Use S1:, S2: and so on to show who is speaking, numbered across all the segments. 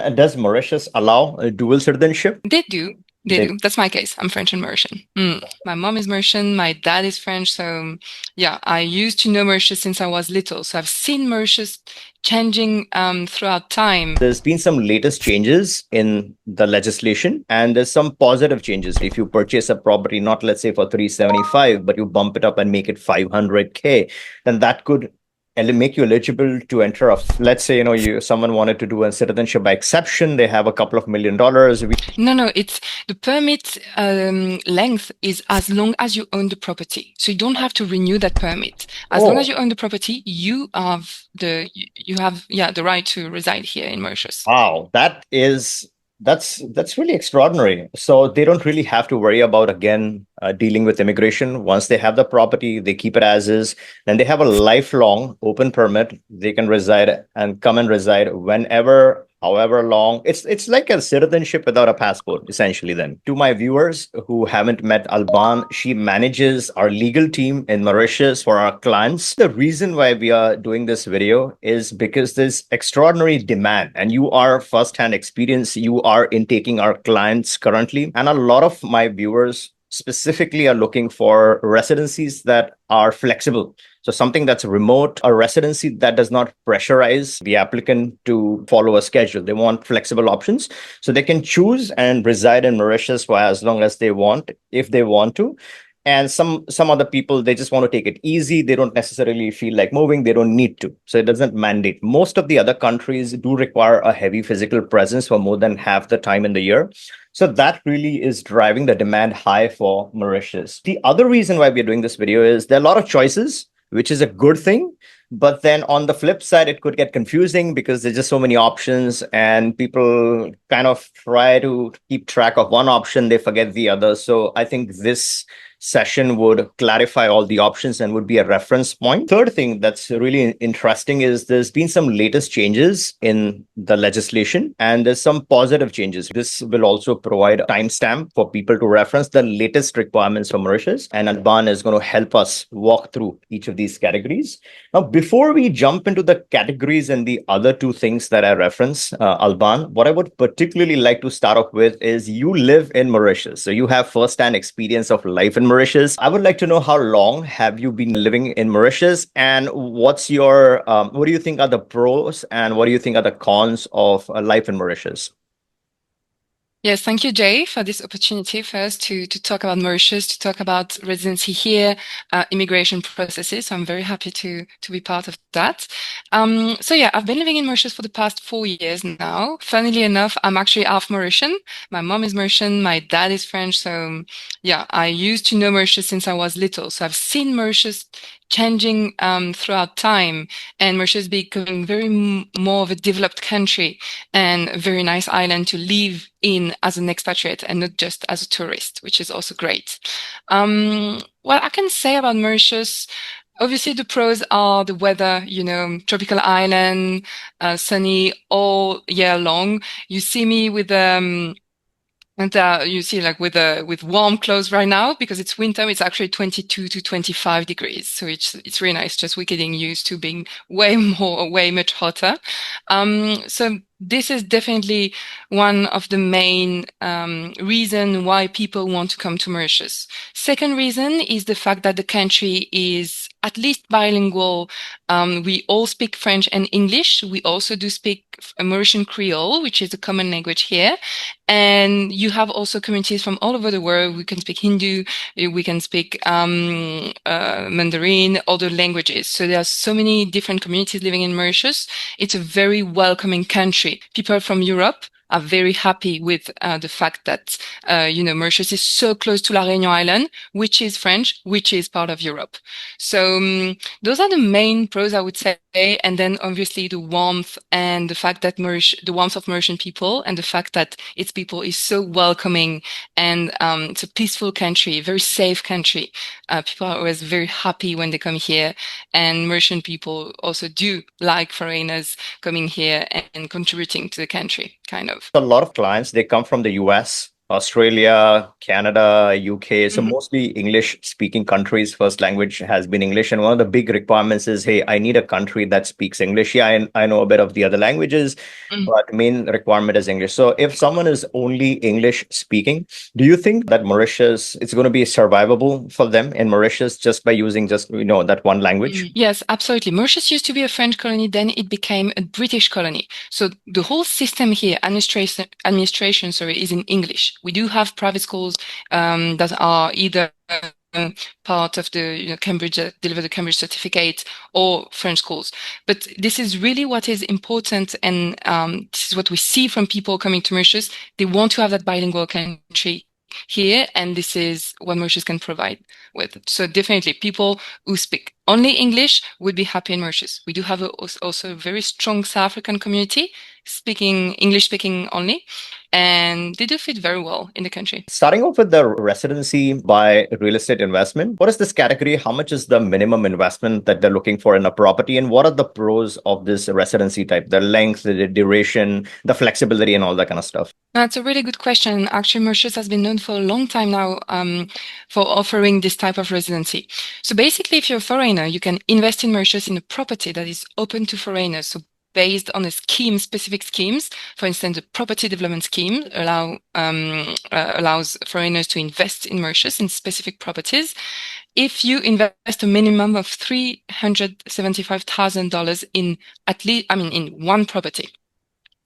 S1: And does Mauritius allow dual citizenship?
S2: They do. They
S1: They
S2: do. That's my case. I'm French and Mauritian. My mom is Mauritian. My dad is French. So, yeah, I used to know Mauritius since I was little. So I've seen Mauritius changing throughout time.
S1: There's been some latest changes in the legislation, and there's some positive changes. If you purchase a property, not let's say for 375, but you bump it up and make it 500K, then that could make you eligible to enter let's say, someone wanted to do a citizenship by exception, they have a couple of $1 million.
S2: No, it's the permit length is as long as you own the property. So you don't have to renew that permit. As long as
S1: Oh,
S2: you own the property, you have the right to reside here in Mauritius.
S1: wow, that's really extraordinary. So they don't really have to worry about again dealing with immigration. Once they have the property, they keep it as is. Then they have a lifelong open permit. They can reside and come and reside whenever, however long. It's like a citizenship without a passport, essentially. Then, to my viewers who haven't met Alban, she manages our legal team in Mauritius for our clients. The reason why we are doing this video is because there's extraordinary demand, and you are first-hand experience. You are intaking our clients currently, and a lot of my viewers specifically are looking for residencies that are flexible. So something that's remote, a residency that does not pressurize the applicant to follow a schedule. They want flexible options. So they can choose and reside in Mauritius for as long as they want, if they want to. And some other people, they just want to take it easy. They don't necessarily feel like moving. They don't need to. So it doesn't mandate. Most of the other countries do require a heavy physical presence for more than half the time in the year. So that really is driving the demand high for Mauritius. The other reason why we're doing this video is there are a lot of choices, which is a good thing. But then on the flip side, it could get confusing because there's just so many options and people kind of try to keep track of one option, they forget the other. So I think this session would clarify all the options and would be a reference point. Third thing that's really interesting is there's been some latest changes in the legislation, and there's some positive changes. This will also provide a timestamp for people to reference the latest requirements for Mauritius, and Alban is going to help us walk through each of these categories. Now, before we jump into the categories and the other two things that I reference, Alban, what I would particularly like to start off with is you live in Mauritius. So you have first-hand experience of life in Mauritius. I would like to know how long have you been living in Mauritius, and what do you think are the pros and what do you think are the cons of life in Mauritius?
S2: Yes, thank you, Jay, for this opportunity first to talk about Mauritius, to talk about residency here, immigration processes. So I'm very happy to be part of that. So yeah, I've been living in Mauritius for the past 4 years now. Funnily enough, I'm actually half Mauritian. My mom is Mauritian, my dad is French. So yeah, I used to know Mauritius since I was little. So I've seen Mauritius changing throughout time, and Mauritius becoming more of a developed country and a very nice island to live in as an expatriate and not just as a tourist, which is also great. What I can say about Mauritius, obviously the pros are the weather, tropical island, sunny all year long. You see me with and you see, like with warm clothes right now because it's winter. It's actually 22 to 25 degrees, so it's really nice. Just we're getting used to being way much hotter. So this is definitely one of the main reason why people want to come to Mauritius. Second reason is the fact that the country is at least bilingual. We all speak French and English. We also do speak Mauritian Creole, which is a common language here. And you have also communities from all over the world. We can speak Hindu, we can speak Mandarin, other languages. So there are so many different communities living in Mauritius. It's a very welcoming country. People from Europe are very happy with the fact that Mauritius is so close to La Réunion Island, which is French, which is part of Europe. So those are the main pros, I would say. And then obviously the warmth and the fact that the warmth of Mauritian people and the fact that its people is so welcoming, and it's a peaceful country, very safe country. People are always very happy when they come here, and Mauritian people also do like foreigners coming here and contributing to the country, kind of.
S1: A lot of clients, they come from the US Australia, Canada, UK. So
S2: Mhm.
S1: mostly English speaking countries, first language has been English. And one of the big requirements is, hey, I need a country that speaks English. Yeah, I know a bit of the other languages,
S2: Mhm.
S1: but main requirement is English. So if someone is only English speaking, do you think that Mauritius, it's going to be survivable for them in Mauritius just by using just, that one language?
S2: Yes, absolutely. Mauritius used to be a French colony, then it became a British colony. So the whole system here, administration, sorry, is in English. We do have private schools that are either part of the Cambridge deliver the Cambridge certificate or French schools. But this is really what is important, and this is what we see from people coming to Mauritius. They want to have that bilingual country here, and this is what Mauritius can provide with. So definitely, people who speak only English would be happy in Mauritius. We do have also a very strong South African community speaking English speaking only, and they do fit very well in the country.
S1: Starting off with the residency by real estate investment, what is this category? How much is the minimum investment that they're looking for in a property? And what are the pros of this residency type? The length, the duration, the flexibility, and all that kind of stuff.
S2: That's a really good question. Actually, Mauritius has been known for a long time now for offering this type of residency. So basically, if you're a foreigner, you can invest in Mauritius in a property that is open to foreigners. So based on a scheme, specific schemes, for instance, the property development scheme allows foreigners to invest in Mauritius in specific properties. If you invest a minimum of $375,000 in at least, in one property.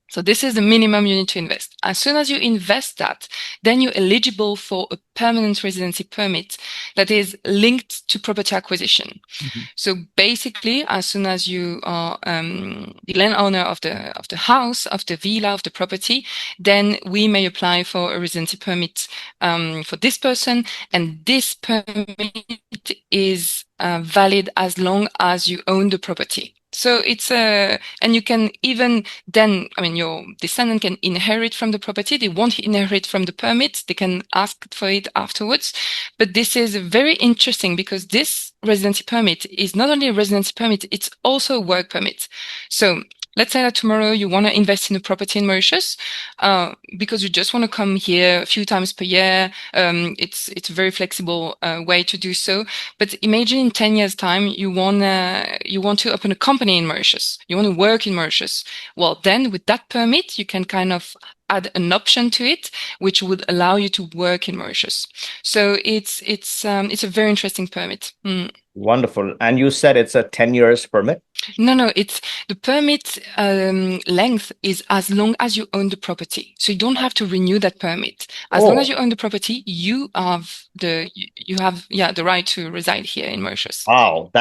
S2: So this is the minimum you need to invest. As soon as you invest that, then you're eligible for a permanent residency permit that is linked to property acquisition.
S1: Mhm.
S2: So basically, as soon as you are the landowner of the house, of the villa, of the property, then we may apply for a residency permit for this person, and this permit is valid as long as you own the property. So it's and you can even then, your descendant can inherit from the property. They won't inherit from the permit. They can ask for it afterwards. But this is very interesting because this residency permit is not only a residency permit, it's also a work permit. So let's say that tomorrow you want to invest in a property in Mauritius because you just want to come here a few times per year. It's a very flexible way to do so. But imagine in 10 years' time, you want to open a company in Mauritius. You want to work in Mauritius. Well, then with that permit, you can kind of add an option to it, which would allow you to work in Mauritius. So it's a very interesting permit.
S1: Wonderful. And you said it's a 10 years permit?
S2: No, it's the permit length is as long as you own the property. So you don't have to renew that permit. As long as
S1: Oh,
S2: you own the property, you have the right to reside here in Mauritius.
S1: wow,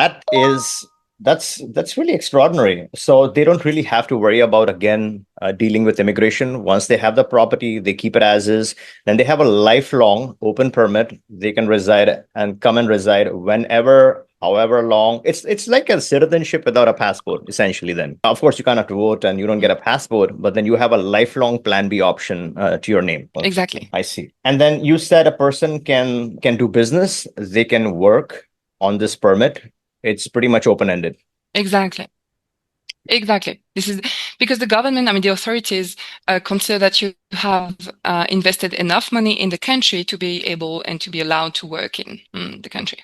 S1: that's really extraordinary. So they don't really have to worry about again dealing with immigration. Once they have the property, they keep it as is. Then they have a lifelong open permit. They can reside and come and reside whenever, however long. It's like a citizenship without a passport, essentially. Then, of course, you cannot vote and you don't get a passport, but then you have a lifelong Plan B option to your name.
S2: Exactly.
S1: I see. And then you said a person can do business. They can work on this permit. It's pretty much open-ended.
S2: Exactly. Exactly. This is because the government, the authorities consider that you have invested enough money in the country to be able and to be allowed to work in the country.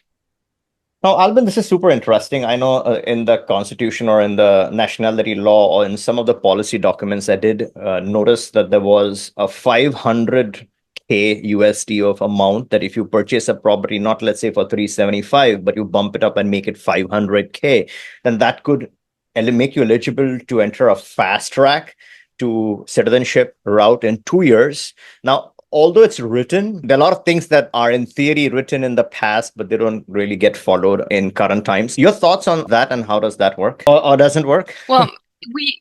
S1: Now, Albin, this is super interesting. I know in the constitution or in the nationality law or in some of the policy documents, I did notice that there was a 500K USD of amount that if you purchase a property, not let's say for 375, but you bump it up and make it 500K, then that could make you eligible to enter a fast track to citizenship route in 2 years. Now, although it's written, there are a lot of things that are in theory written in the past, but they don't really get followed in current times. Your thoughts on that and how does that work? Or doesn't work?
S2: Well, we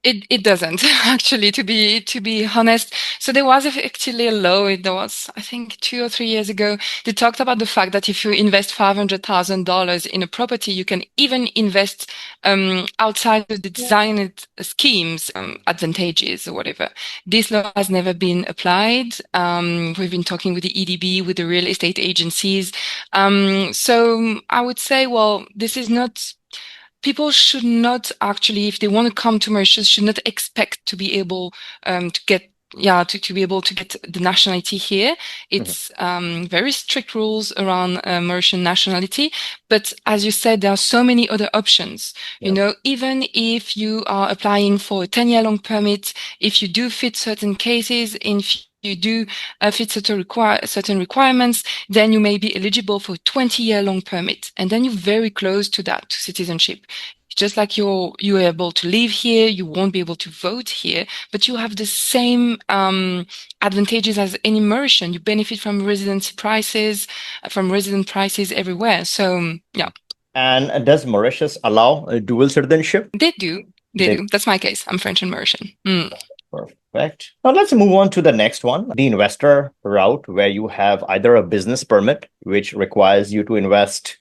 S2: it doesn't actually, to be honest. So there was actually a law. There was, I think, 2 or 3 years ago. They talked about the fact that if you invest $500,000 in a property, you can even invest outside of the designed schemes, advantages or whatever. This law has never been applied. We've been talking with the EDB, with the real estate agencies. So I would say, well, this is not. People should not actually, if they want to come to Mauritius, should not expect to be able to get to be able to get the nationality here. It's very strict rules around Mauritian nationality. But as you said, there are so many other options.
S1: Yeah.
S2: Even if you are applying for a 10-year long permit, if you do fit certain cases, if you do fit certain requirements, then you may be eligible for a 20-year long permit. And then you're very close to that, to citizenship. Just like you're able to live here, you won't be able to vote here, but you have the same advantages as any Mauritian. You benefit from residency prices, from resident prices everywhere. So yeah,
S1: And does Mauritius allow dual citizenship?
S2: they do. They
S1: They
S2: do. That's my case. I'm French and Mauritian. Mm.
S1: Perfect. Now let's move on to the next one, the investor route, where you have either a business permit, which requires you to invest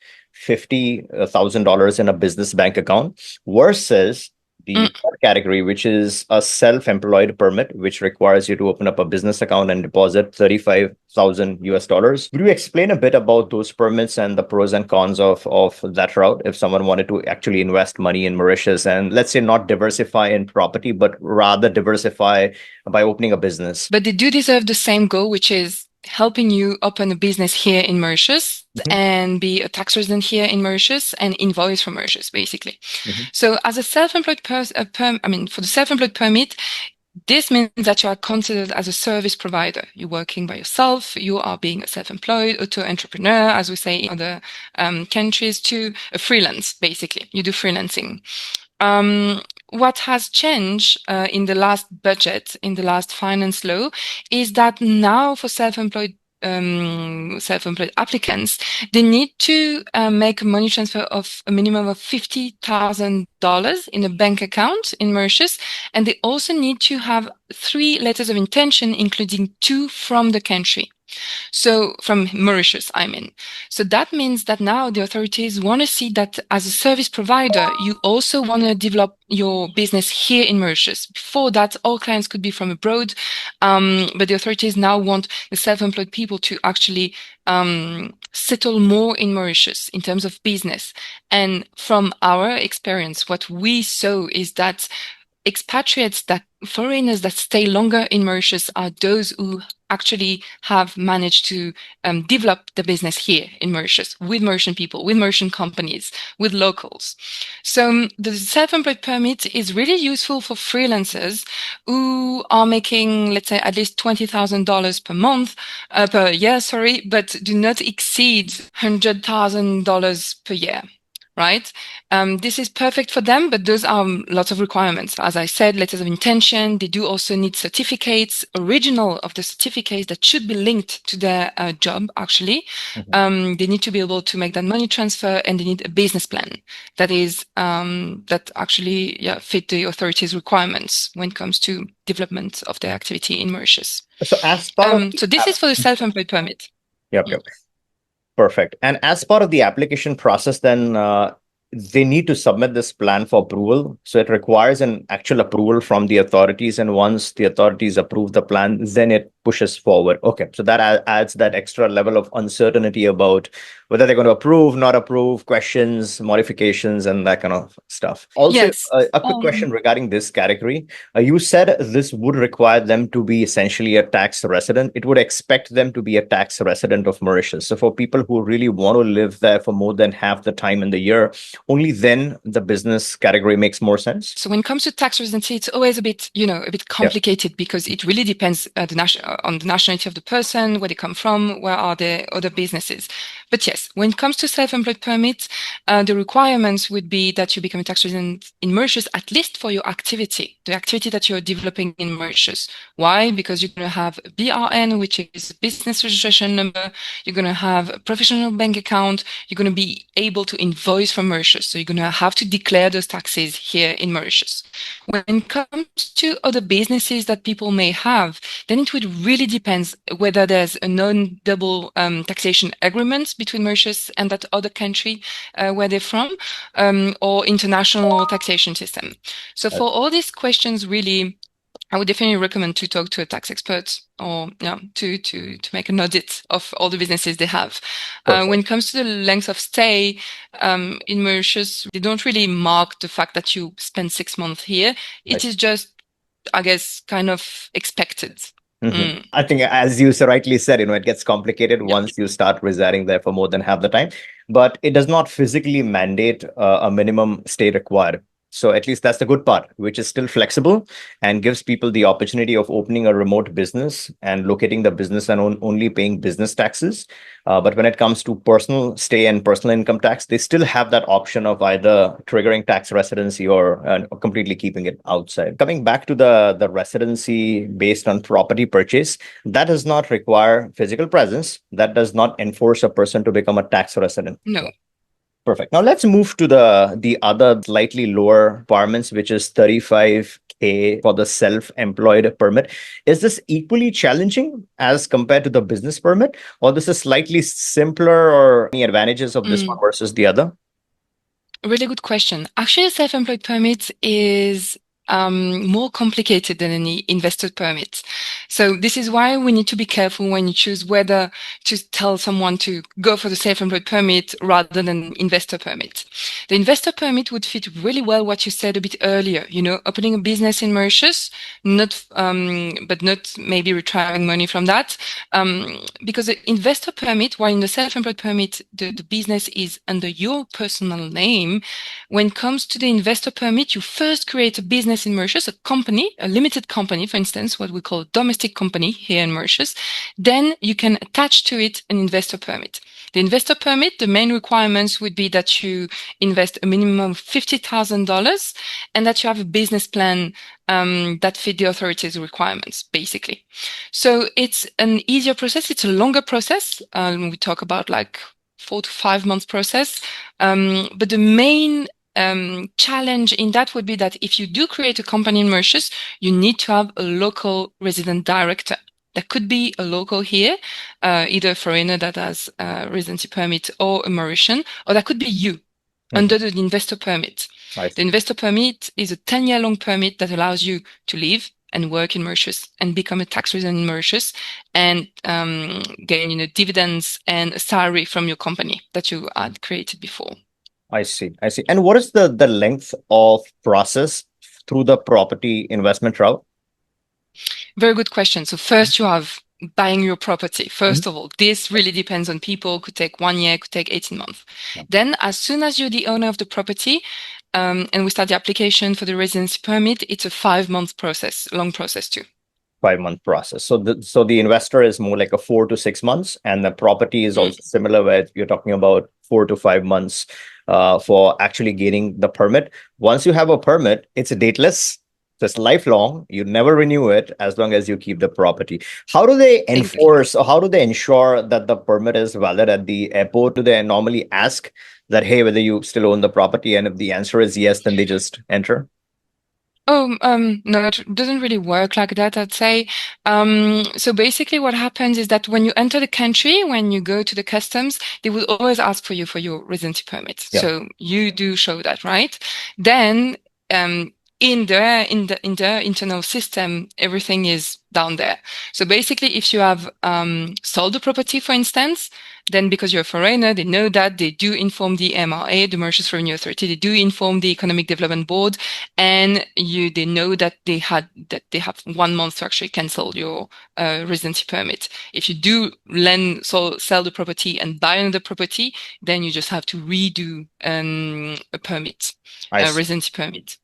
S1: $50,000 in a business bank account, versus the
S2: Mm.
S1: third category, which is a self-employed permit, which requires you to open up a business account and deposit 35,000 US dollars. Would you explain a bit about those permits and the pros and cons of that route if someone wanted to actually invest money in Mauritius and, let's say, not diversify in property, but rather diversify by opening a business?
S2: But they do deserve the same goal, which is helping you open a business here in Mauritius
S1: Mhm,
S2: and be a tax resident here in Mauritius and invoice from Mauritius, basically.
S1: mhm,
S2: So as a self-employed for the self-employed permit, this means that you are considered as a service provider. You're working by yourself. You are being a self-employed, auto-entrepreneur, as we say in other countries, to a freelance, basically. You do freelancing. What has changed in the last budget, in the last finance law, is that now for self-employed applicants, they need to make a money transfer of a minimum of $50,000 in a bank account in Mauritius, and they also need to have 3 letters of intention, including 2 from the country. So from Mauritius, I mean. So that means that now the authorities want to see that as a service provider, you also want to develop your business here in Mauritius. Before that, all clients could be from abroad, but the authorities now want the self-employed people to actually settle more in Mauritius in terms of business. And from our experience, what we saw is that expatriates, that foreigners that stay longer in Mauritius, are those who actually have managed to develop the business here in Mauritius with Mauritian people, with Mauritian companies, with locals. So the self-employed permit is really useful for freelancers who are making, let's say, at least $20,000 per month, per year, sorry, but do not exceed $100,000 per year. Right? This is perfect for them, but those are lots of requirements. As I said, letters of intention. They do also need certificates, original of the certificates that should be linked to their job, actually.
S1: mhm.
S2: They need to be able to make that money transfer, and they need a business plan that is that actually fit the authorities' requirements when it comes to development of their activity in Mauritius.
S1: So as part of
S2: So this is for the self-employed permit.
S1: yep,
S2: Mm.
S1: yep. Perfect. And as part of the application process, then they need to submit this plan for approval. So it requires an actual approval from the authorities. And once the authorities approve the plan, then it pushes forward. Okay. So that adds that extra level of uncertainty about whether they're going to approve, not approve, questions, modifications, and that kind of stuff. Also,
S2: Yes.
S1: a quick question regarding this category. You said this would require them to be essentially a tax resident. It would expect them to be a tax resident of Mauritius. So for people who really want to live there for more than half the time in the year, only then the business category makes more sense.
S2: So when it comes to tax residency, it's always a bit complicated because it really depends on the nationality of the person, where they come from, where are their other businesses. But yes, when it comes to self-employed permits, the requirements would be that you become a tax resident in Mauritius, at least for your activity, the activity that you're developing in Mauritius. Why? Because you're going to have a BRN, which is a business registration number. You're going to have a professional bank account. You're going to be able to invoice from Mauritius. So you're going to have to declare those taxes here in Mauritius. When it comes to other businesses that people may have, then it would really depend whether there's a non-double taxation agreement between Mauritius and that other country where they're from, or international taxation system. So for all these questions, really, I would definitely recommend to talk to a tax expert or to make an audit of all the businesses they have. When it comes to the length of stay in Mauritius, they don't really mark the fact that you spend 6 months here. It is just I guess, kind of expected. Mm,
S1: I think, as you so rightly said, it gets complicated
S2: yeah,
S1: once you start residing there for more than half the time. But it does not physically mandate a minimum stay required. So at least that's the good part, which is still flexible and gives people the opportunity of opening a remote business and locating the business and only paying business taxes. But when it comes to personal stay and personal income tax, they still have that option of either triggering tax residency or completely keeping it outside. Coming back to the residency based on property purchase, that does not require physical presence. That does not enforce a person to become a tax resident.
S2: no.
S1: Perfect. Now let's move to the other slightly lower requirements, which is 35K for the self-employed permit. Is this equally challenging as compared to the business permit, or this is slightly simpler, or any advantages of this one
S2: Mm.
S1: versus the other?
S2: Really good question. Actually, a self-employed permit is more complicated than any investor permit. So this is why we need to be careful when you choose whether to tell someone to go for the self-employed permit rather than investor permit. The investor permit would fit really well what you said a bit earlier, opening a business in Mauritius, but not maybe retiring money from that. Because the investor permit, while in the self-employed permit, the business is under your personal name. When it comes to the investor permit, you first create a business in Mauritius, a company, a limited company, for instance, what we call a domestic company here in Mauritius. Then you can attach to it an investor permit. The investor permit, the main requirements would be that you invest a minimum of $50,000 and that you have a business plan that fit the authorities' requirements, basically. So it's an easier process. It's a longer process. We talk about like 4 to 5 months process. But the main challenge in that would be that if you do create a company in Mauritius, you need to have a local resident director. That could be a local here, either a foreigner that has a residency permit or a Mauritian, or that could be you
S1: Mhm.
S2: under the investor permit.
S1: I
S2: The
S1: see.
S2: investor permit is a 10-year long permit that allows you to live and work in Mauritius and become a tax resident in Mauritius and gain dividends and a salary from your company that you had created before.
S1: I see. I see. And what is the length of process through the property investment route?
S2: Very good question. So first you have buying your property.
S1: Mhm.
S2: First of all, this really depends on people. Could take 1 year, could take 18 months. Then as soon as you're the owner of the property, and we start the application for the residency permit, it's a 5 month process, long process too.
S1: 5 month process. So the investor is more like a 4 to 6 months, and the property is
S2: Mm,
S1: also similar, where you're talking about 4 to 5 months for actually gaining the permit. Once you have a permit, it's dateless. So it's lifelong. You never renew it as long as you keep the property. How do they
S2: exactly.
S1: enforce, or how do they ensure that the permit is valid at the airport? Do they normally ask that, hey, whether you still own the property? And if the answer is yes, then they just enter?
S2: Oh, no, it doesn't really work like that, I'd say. So basically what happens is that when you enter the country, when you go to the customs, they will always ask for you for your residency permit.
S1: Yeah.
S2: So you do show that, right? Then, in the internal system, everything is down there. So basically, if you have sold the property, for instance, then because you're a foreigner, they know that they do inform the MRA, the Mauritius Revenue Authority, they do inform the Economic Development Board, and they know that they have 1 month to actually cancel your residency permit. If you do sell the property and buy another property, then you just have to redo a permit,
S1: I
S2: a
S1: see.
S2: residency permit.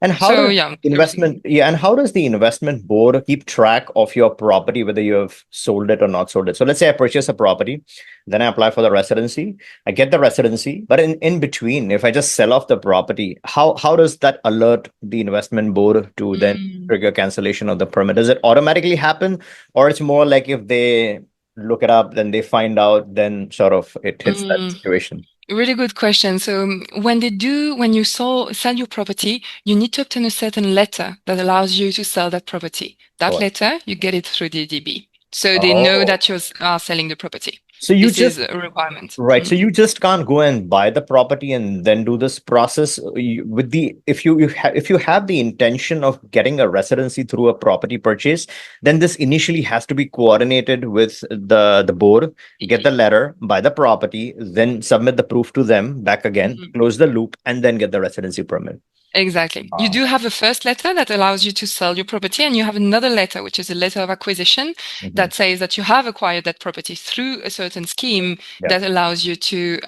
S1: And how
S2: So
S1: does
S2: yeah, everything.
S1: investment, yeah, and how does the investment board keep track of your property, whether you have sold it or not sold it? So let's say I purchase a property, then I apply for the residency, I get the residency, but in between, if I just sell off the property, how does that alert the investment board to then
S2: Mm,
S1: trigger cancellation of the permit? Does it automatically happen, or it's more like if they look it up, then they find out, then sort of it hits that
S2: mm.
S1: situation?
S2: Really good question. So when you sell your property, you need to obtain a certain letter that allows you to sell that property. That
S1: Oh,
S2: letter, you get it through the DB. So they know
S1: oh,
S2: that you are selling the property.
S1: So you
S2: This is
S1: just
S2: a requirement.
S1: Right. So you just can't go and buy the property and then do this process. With the if you have the intention of getting a residency through a property purchase, then this initially has to be coordinated with the board, get the letter, buy the property, then submit the proof to them back again,
S2: Mhm.
S1: close the loop, and then get the residency permit.
S2: Exactly. You
S1: Ah.
S2: do have a first letter that allows you to sell your property, and you have another letter, which is a letter of acquisition
S1: Mhm.
S2: that says that you have acquired that property through a certain scheme
S1: Yeah.
S2: that allows you to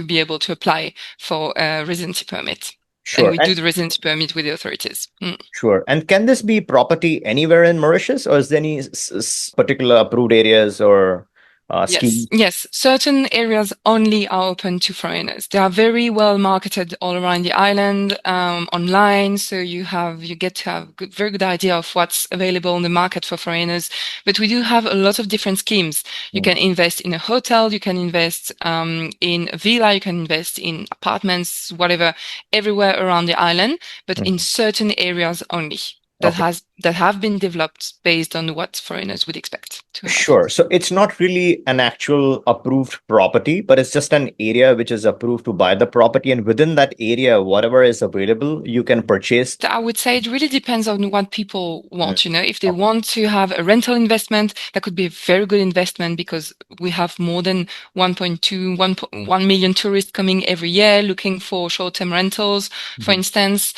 S2: be able to apply for a residency permit. And
S1: Sure.
S2: we do the residency permit with the authorities.
S1: Sure. And can this be property anywhere in Mauritius, or is there any particular approved areas or
S2: Yes,
S1: schemes?
S2: yes. Certain areas only are open to foreigners. They are very well marketed all around the island, online. So you get to have very good idea of what's available in the market for foreigners. But we do have a lot of different schemes. You
S1: Mm.
S2: can invest in a hotel, you can invest in a villa, you can invest in apartments, whatever, everywhere around the island, but in
S1: Mhm.
S2: certain areas only
S1: Okay.
S2: that have been developed based on what foreigners would expect to have.
S1: Sure. So it's not really an actual approved property, but it's just an area which is approved to buy the property. And within that area, whatever is available, you can purchase.
S2: I would say it really depends on what people
S1: Mm.
S2: want. If they
S1: Okay.
S2: want to have a rental investment, that could be a very good investment because we have more than 1.2, 1 million tourists coming every year looking for short-term rentals, for
S1: Mhm.
S2: instance.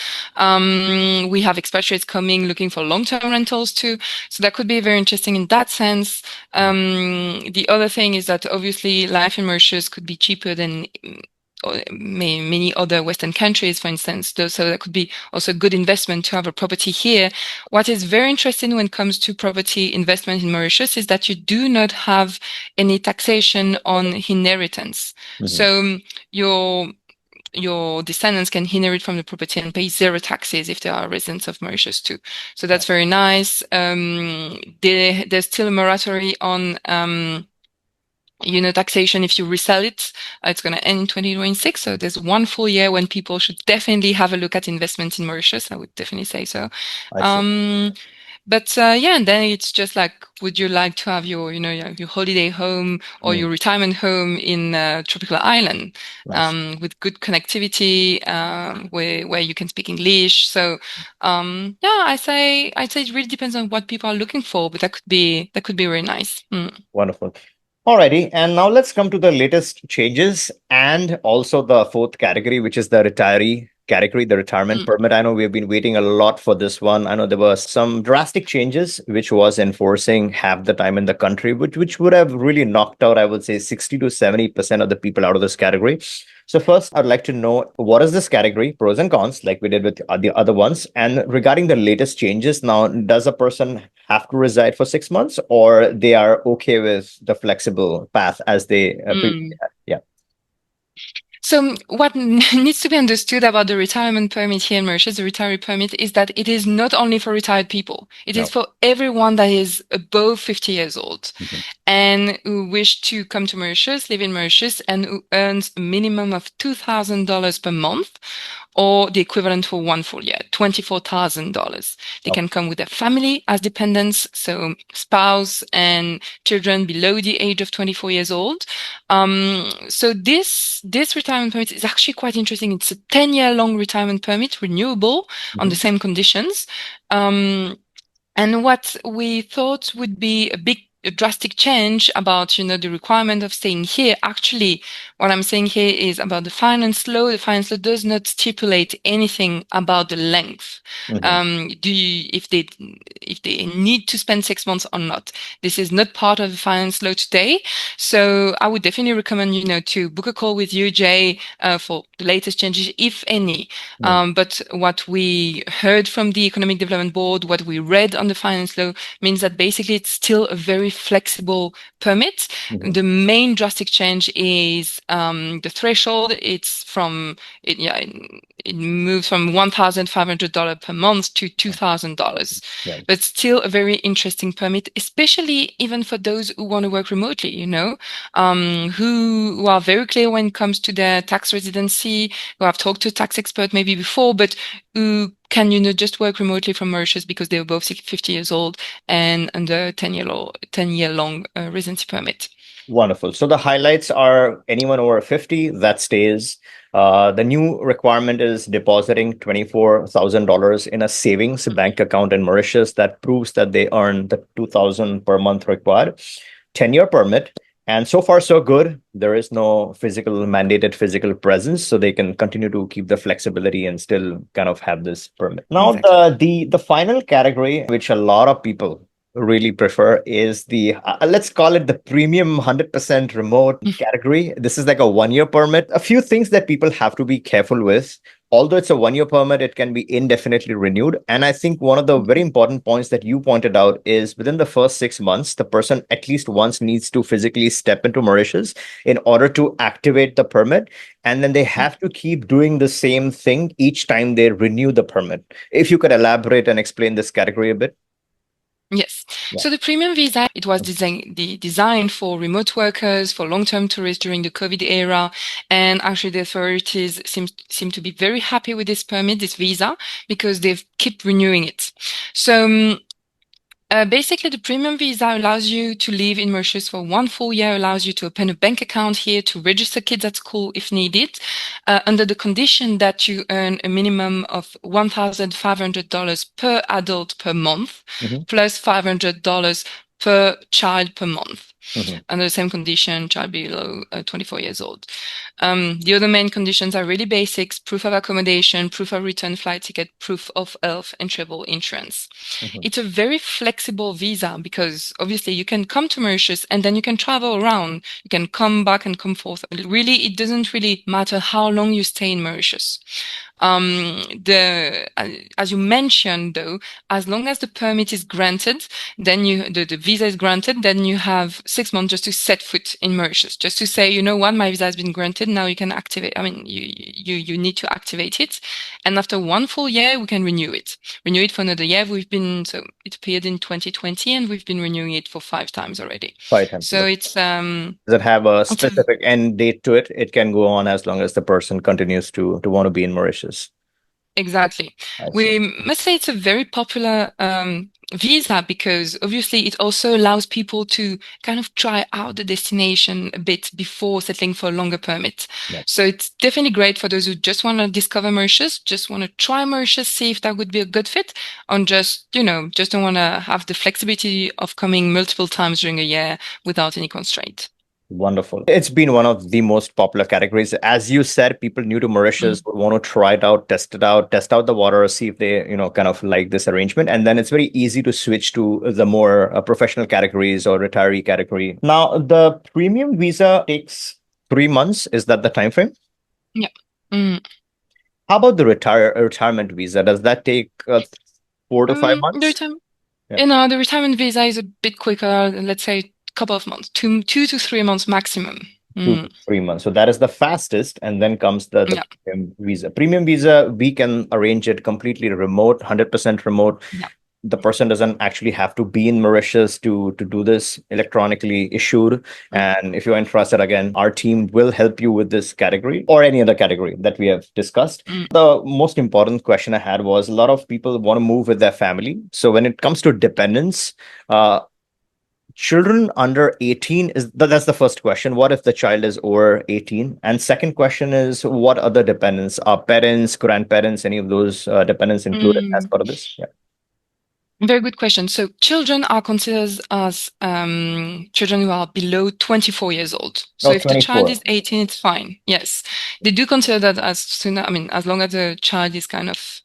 S2: We have expatriates coming looking for long-term rentals too. So that could be very interesting in that sense. The other thing is that obviously life in Mauritius could be cheaper than or many other Western countries, for instance. So that could be also a good investment to have a property here. What is very interesting when it comes to property investment in Mauritius is that you do not have any taxation on inheritance.
S1: Mhm.
S2: So your descendants can inherit from the property and pay zero taxes if they are residents of Mauritius too. So that's very nice. There's still a moratorium on taxation if you resell it. It's going to end in 2026. So there's one full year when people should definitely have a look at investment in Mauritius. I would definitely say so.
S1: I see.
S2: Um, but yeah, and then it's just like, would you like to have your holiday home or
S1: Mm.
S2: your retirement home in a tropical island,
S1: Nice.
S2: with good connectivity, where you can speak English? So, yeah, I'd say it really depends on what people are looking for, but that could be very nice.
S1: Wonderful. Alrighty, and now let's come to the latest changes and also the fourth category, which is the retiree category, the retirement
S2: Mm.
S1: permit. I know we've been waiting a lot for this one. I know there were some drastic changes which was enforcing half the time in the country, which would have really knocked out, I would say, 60 to 70% of the people out of this category. So first, I'd like to know what is this category, pros and cons, like we did with the other ones. And regarding the latest changes, now, does a person have to reside for 6 months or they are okay with the flexible path as they previously
S2: Mm.
S1: had? Yeah.
S2: So what needs to be understood about the retirement permit here in Mauritius, the retiree permit, is that it is not only for retired people. It is
S1: No.
S2: for everyone that is above 50 years old
S1: Mhm.
S2: and who wish to come to Mauritius, live in Mauritius, and who earns a minimum of $2,000 per month, or the equivalent for one full year, $24,000. They
S1: Okay.
S2: can come with their family as dependents, so spouse and children below the age of 24 years old. So this retirement permit is actually quite interesting. It's a 10-year long retirement permit, renewable on the
S1: Mhm.
S2: same conditions. Um, and what we thought would be a drastic change about, the requirement of staying here. Actually, what I'm saying here is about the finance law. The finance law does not stipulate anything about the length.
S1: Mhm.
S2: If they need to spend 6 months or not. This is not part of the finance law today. So I would definitely recommend, to book a call with you, Jay, for the latest changes, if any.
S1: Mhm.
S2: But what we heard from the Economic Development Board, what we read on the finance law, means that basically it's still a very flexible permit.
S1: Mhm.
S2: The main drastic change is the threshold. It moves from $1,500 per month to $2,000.
S1: Right.
S2: But still a very interesting permit, especially even for those who want to work remotely, who are very clear when it comes to their tax residency, who have talked to a tax expert maybe before, but who can, just work remotely from Mauritius because they're both 50 years old and under 10-year long residency permit.
S1: Wonderful. So the highlights are anyone over 50 that stays. The new requirement is depositing $24,000 in a savings bank account in Mauritius that proves that they earn the 2,000 per month required. 10-year permit. And so far, so good. There is no physical mandated physical presence, so they can continue to keep the flexibility and still kind of have this permit. Now,
S2: Exactly.
S1: the final category, which a lot of people really prefer, is the let's call it the premium 100% remote category. This is like a 1 year permit. A few things that people have to be careful with. Although it's a 1 year permit, it can be indefinitely renewed. And I think one of the very important points that you pointed out is within the first 6 months, the person at least once needs to physically step into Mauritius in order to activate the permit. And then they have to keep doing the same thing each time they renew the permit. If you could elaborate and explain this category a bit.
S2: Yes.
S1: Yeah.
S2: So the premium visa, it was designed for remote workers, for long-term tourists during the COVID era. And actually the authorities seem to be very happy with this permit, this visa, because they've keep renewing it. So basically, the premium visa allows you to live in Mauritius for 1 full year, allows you to open a bank account here, to register kids at school if needed, under the condition that you earn a minimum of $1,500 per adult per month,
S1: Mhm,
S2: plus $500 per child per month.
S1: mhm.
S2: Under the same condition, child below 24 years old. The other main conditions are really basics: proof of accommodation, proof of return flight ticket, proof of health and travel insurance.
S1: Mhm.
S2: It's a very flexible visa because obviously you can come to Mauritius and then you can travel around. You can come back and come forth. Really, it doesn't really matter how long you stay in Mauritius. As you mentioned, though, as long as the permit is granted, then the visa is granted, then you have 6 months just to set foot in Mauritius, just to say, you know what, my visa has been granted. Now you can activate. I mean, you need to activate it, and after 1 full year, we can renew it for another year. So it appeared in 2020, and we've been renewing it for 5 times already.
S1: Five times.
S2: So
S1: Does it have a
S2: it's a
S1: specific end date to it? It can go on as long as the person continues to want to be in Mauritius.
S2: Exactly.
S1: I see.
S2: We must say it's a very popular visa because obviously it also allows people to kind of try out the destination a bit before settling for a longer permit.
S1: Yeah.
S2: So it's definitely great for those who just want to discover Mauritius, just want to try Mauritius, see if that would be a good fit, and just don't want to have the flexibility of coming multiple times during a year without any constraint.
S1: Wonderful. It's been one of the most popular categories. As you said, people new to Mauritius
S2: Mm.
S1: would want to try it out, test out the water, see if they, kind of like this arrangement. And then it's very easy to switch to the more professional categories or retiree category. Now, the premium visa takes 3 months. Is that the time frame?
S2: Yeah. Mm.
S1: How about the retirement visa? Does that take 4 to 5
S2: The
S1: months?
S2: retirement,
S1: Yeah.
S2: the retirement visa is a bit quicker, let's say a couple of months, two to 3 months maximum.
S1: Two to
S2: Mm.
S1: 3 months. So that is the fastest, and then comes the
S2: Yeah.
S1: premium visa. Premium visa, we can arrange it completely remote, 100% remote.
S2: Yeah.
S1: The person doesn't actually have to be in Mauritius to do this, electronically issued.
S2: Mm.
S1: And if you're interested, again, our team will help you with this category or any other category that we have discussed.
S2: Mm.
S1: The most important question I had was a lot of people want to move with their family. So when it comes to dependents, children under 18 that's the first question. What if the child is over 18? And second question is, what other dependents are parents, grandparents, any of those dependents included as
S2: Mm.
S1: part of this? Yeah.
S2: Very good question. So children are considered as children who are below 24 years old. So
S1: Oh,
S2: if the child
S1: 24.
S2: is 18, it's fine. Yes, they do consider that as soon. I mean, as long as the child is kind of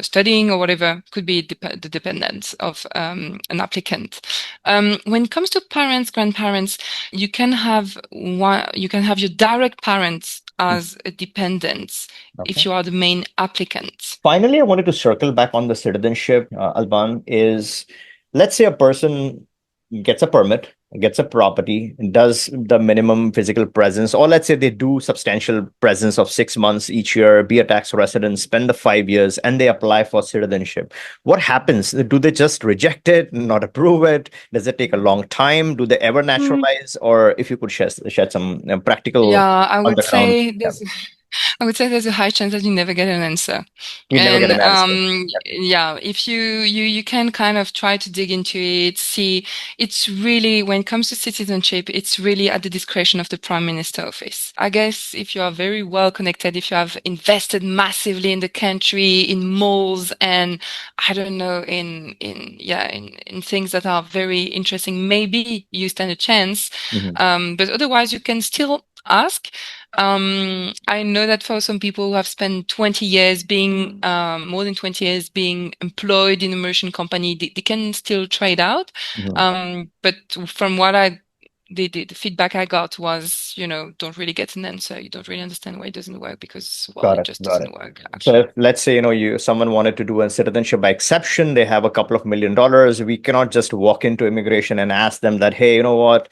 S2: studying or whatever, could be the dependent of an applicant. When it comes to parents, grandparents, you can have one. You can have your direct parents as a dependent
S1: Okay.
S2: if you are the main applicant.
S1: Finally, I wanted to circle back on the citizenship, Alban, is let's say a person gets a permit, gets a property, does the minimum physical presence, or let's say they do substantial presence of 6 months each year, be a tax resident, spend the 5 years, and they apply for citizenship. What happens? Do they just reject it, not approve it? Does it take a long time? Do they ever naturalize? Or if you could shed some practical
S2: Yeah, I
S1: on
S2: would
S1: the ground.
S2: say
S1: Yeah.
S2: I would say there's a high chance that you never get an answer.
S1: You never get
S2: And
S1: an answer.
S2: yeah, if you can kind of try to dig into it, see, it's really, when it comes to citizenship, it's really at the discretion of the Prime Minister office. I guess if you are very well connected, if you have invested massively in the country, in malls, and I don't know, in things that are very interesting, maybe you stand a chance.
S1: Mhm.
S2: But otherwise, you can still ask. I know that for some people who have spent 20 years being, more than 20 years being employed in a merchant company, they can still trade out.
S1: Mhm.
S2: But from the feedback I got was, don't really get an answer. You don't really understand why it doesn't work because, well,
S1: Got
S2: it
S1: it.
S2: just
S1: Got
S2: doesn't
S1: it.
S2: work,
S1: So if,
S2: actually.
S1: let's say, someone wanted to do a citizenship by exception, they have a couple of $1 million. We cannot just walk into immigration and ask them that, hey, you know what?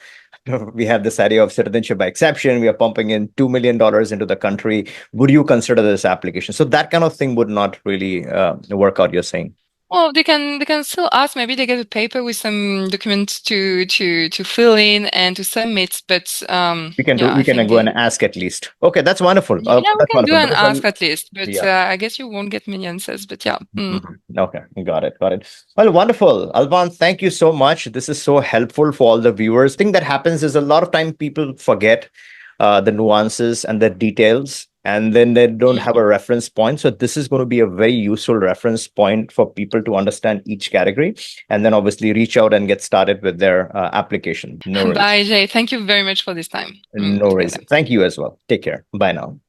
S1: We have this idea of citizenship by exception. We are pumping in $2 million into the country. Would you consider this application? So that kind of thing would not really work out, you're saying.
S2: Well, they can still ask. Maybe they get a paper with some documents to fill in and to submit. But yeah, I
S1: We can
S2: think
S1: go and
S2: they
S1: ask at least. Okay, that's wonderful.
S2: yeah, we
S1: That's
S2: can do
S1: wonderful.
S2: an
S1: Because
S2: ask at least. But
S1: yeah.
S2: I guess you won't get many answers. But yeah.
S1: Mhm. Okay, got it, got it. Well, wonderful. Alban, thank you so much. This is so helpful for all the viewers. Thing that happens is a lot of time people forget the nuances and the details, and then they don't have a reference point. So this is going to be a very useful reference point for people to understand each category, and then obviously reach out and get started with their application. No worries.
S2: Bye, Jay. Thank you very much for this time.
S1: No worries.
S2: Together.
S1: Thank you as well. Take care. Bye now.